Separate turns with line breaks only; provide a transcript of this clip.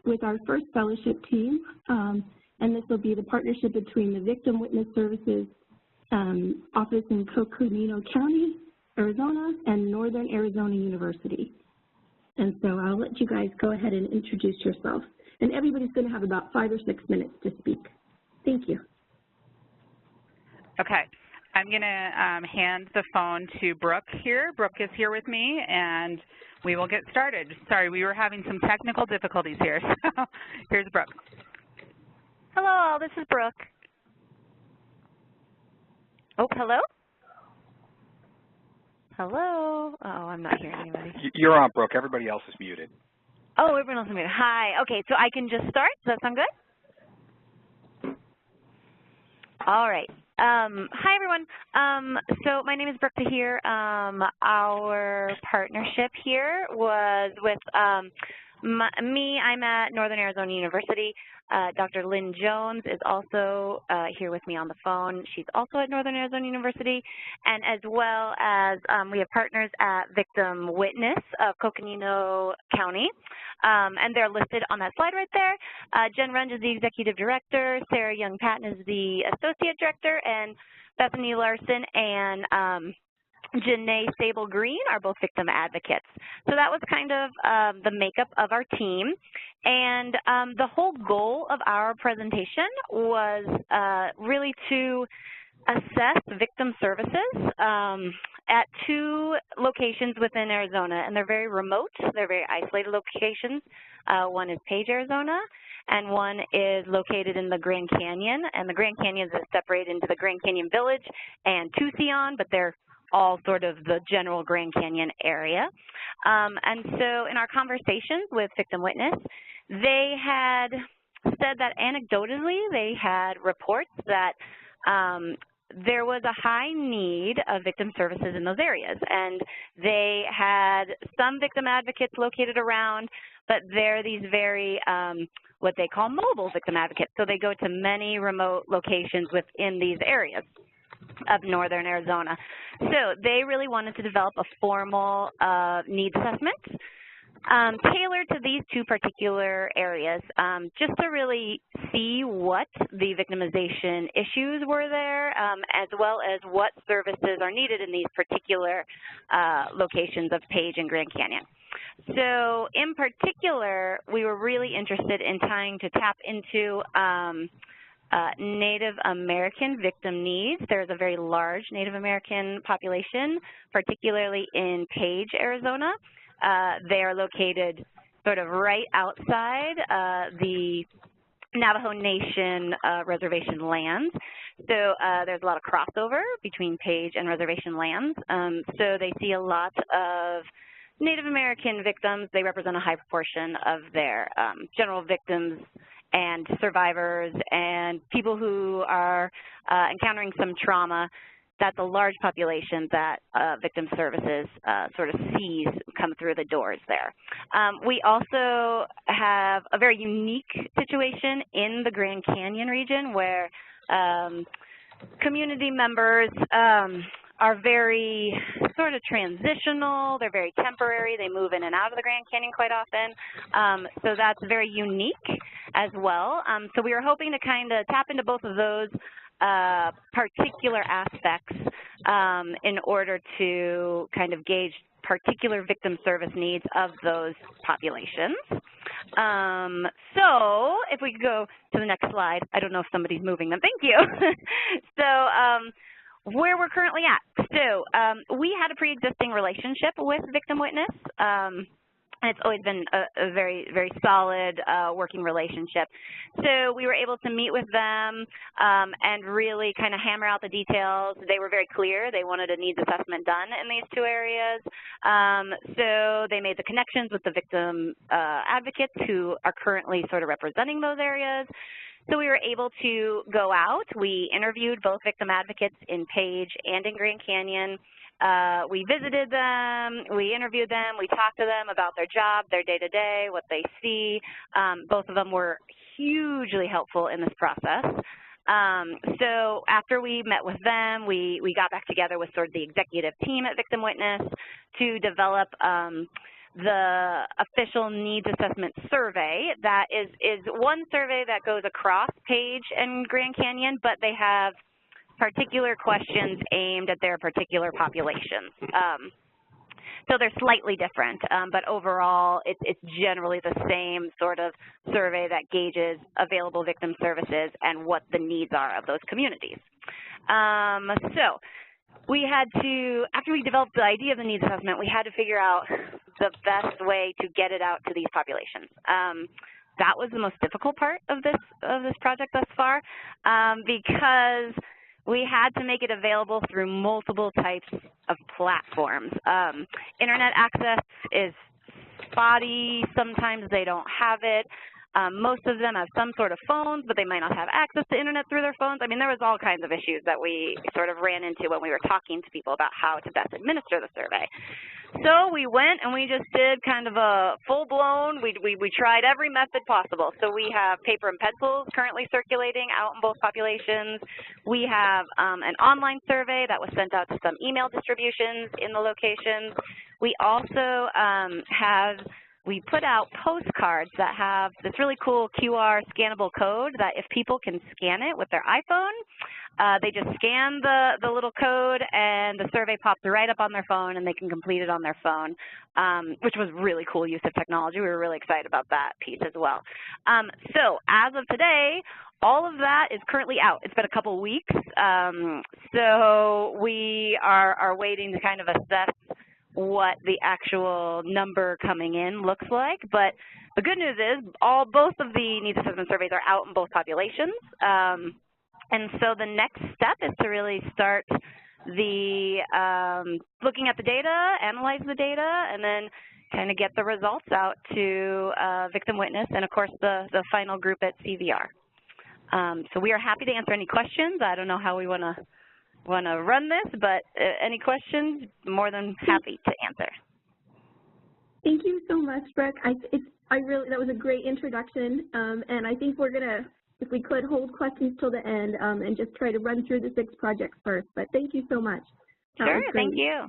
with our first fellowship team, and this will be the partnership between the Victim Witness Services office in Coconino County, Arizona, and Northern Arizona University. And so I'll let you guys go ahead and introduce yourself. And everybody's going to have about 5 or 6 minutes to speak. Thank you.
Okay. I'm going to hand the phone to Brooke here. Brooke is here with me, and we will get started. Sorry, we were having some technical difficulties here. So here's Brooke.
Hello, all. This is Brooke. Oh, hello? Hello? Oh, I'm not hearing anybody.
You're on, Brooke. Everybody else is muted.
Oh, everyone else is muted. Hi. Okay, so I can just start? Does that sound good? All right. Hi, everyone. So my name is Brooke Heer. Our partnership here was with me. I'm at Northern Arizona University. Dr. Lynn Jones is also here with me on the phone. She's also at Northern Arizona University. And as well as we have partners at Victim Witness of Coconino County. And they're listed on that slide right there. Jen Runge is the executive director. Sarah Young Patton is the associate director. And Bethany Larson and Janae Sable-Green are both victim advocates. So that was kind of the makeup of our team. And the whole goal of our presentation was really to assess victim services at 2 locations within Arizona, and they're very remote. They're very isolated locations. One is Page, Arizona, and one is located in the Grand Canyon, and the Grand Canyon is separated into the Grand Canyon Village and Tucson, but they're all sort of the general Grand Canyon area. And so in our conversations with Victim Witness, they had said that anecdotally they had reports that there was a high need of victim services in those areas. And they had some victim advocates located around, but they're these very, what they call mobile victim advocates. So they go to many remote locations within these areas of Northern Arizona. So they really wanted to develop a formal needs assessment tailored to these 2 particular areas, just to really see what the victimization issues were there, as well as what services are needed in these particular locations of Page and Grand Canyon. So in particular, we were really interested in trying to tap into Native American victim needs. There's a very large Native American population, particularly in Page, Arizona. They are located sort of right outside the Navajo Nation reservation lands. So there's a lot of crossover between Page and reservation lands. So they see a lot of Native American victims. They represent a high proportion of their general victims and survivors and people who are encountering some trauma. That's a large population that victim services sort of sees come through the doors there. We also have a very unique situation in the Grand Canyon region where community members are very sort of transitional. They're very temporary. They move in and out of the Grand Canyon quite often. So that's very unique as well. So we were hoping to kind of tap into both of those particular aspects in order to kind of gauge particular victim service needs of those populations. So if we could go to the next slide. I don't know if somebody's moving them. Thank you. So where we're currently at. So we had a pre-existing relationship with Victim Witness. And it's always been a very, very solid working relationship. So we were able to meet with them and really kind of hammer out the details. They were very clear. They wanted a needs assessment done in these 2 areas. So they made the connections with the victim advocates who are currently sort of representing those areas. So we were able to go out. We interviewed both victim advocates in Page and in Grand Canyon. We visited them, we interviewed them, we talked to them about their job, their day-to-day, what they see. Both of them were hugely helpful in this process. So after we met with them, we got back together with sort of the executive team at Victim Witness to develop the official needs assessment survey. That is one survey that goes across Page and Grand Canyon, but they have particular questions aimed at their particular populations. So they're slightly different, but overall, it's generally the same sort of survey that gauges available victim services and what the needs are of those communities. So we had to, after we developed the idea of the needs assessment, we had to figure out the best way to get it out to these populations. That was the most difficult part of this project thus far, because we had to make it available through multiple types of platforms. Internet access is spotty. Sometimes they don't have it. Most of them have some sort of phones, but they might not have access to internet through their phones. I mean, there was all kinds of issues that we sort of ran into when we were talking to people about how to best administer the survey. So we went and we just did kind of a full-blown, we tried every method possible. So we have paper and pencils currently circulating out in both populations. We have an online survey that was sent out to some email distributions in the locations. We also we put out postcards that have this really cool QR scannable code that if people can scan it with their iPhone, they just scan the little code and the survey pops right up on their phone and they can complete it on their phone, which was really cool use of technology. We were really excited about that piece as well. So as of today, all of that is currently out. It's been a couple weeks, so we are waiting to kind of assess what the actual number coming in looks like. But the good news is both of the needs assessment surveys are out in both populations. And so the next step is to really start the looking at the data, analyze the data, and then kind of get the results out to victim witness and, of course, the final group at CVR. So we are happy to answer any questions. I don't know how we want to run this, but any questions, more than happy to answer.
Thank you so much, Brooke. That was a great introduction, and I think we're gonna, if we could, hold questions till the end and just try to run through the 6 projects first. But thank you so much.
Sure, thank you.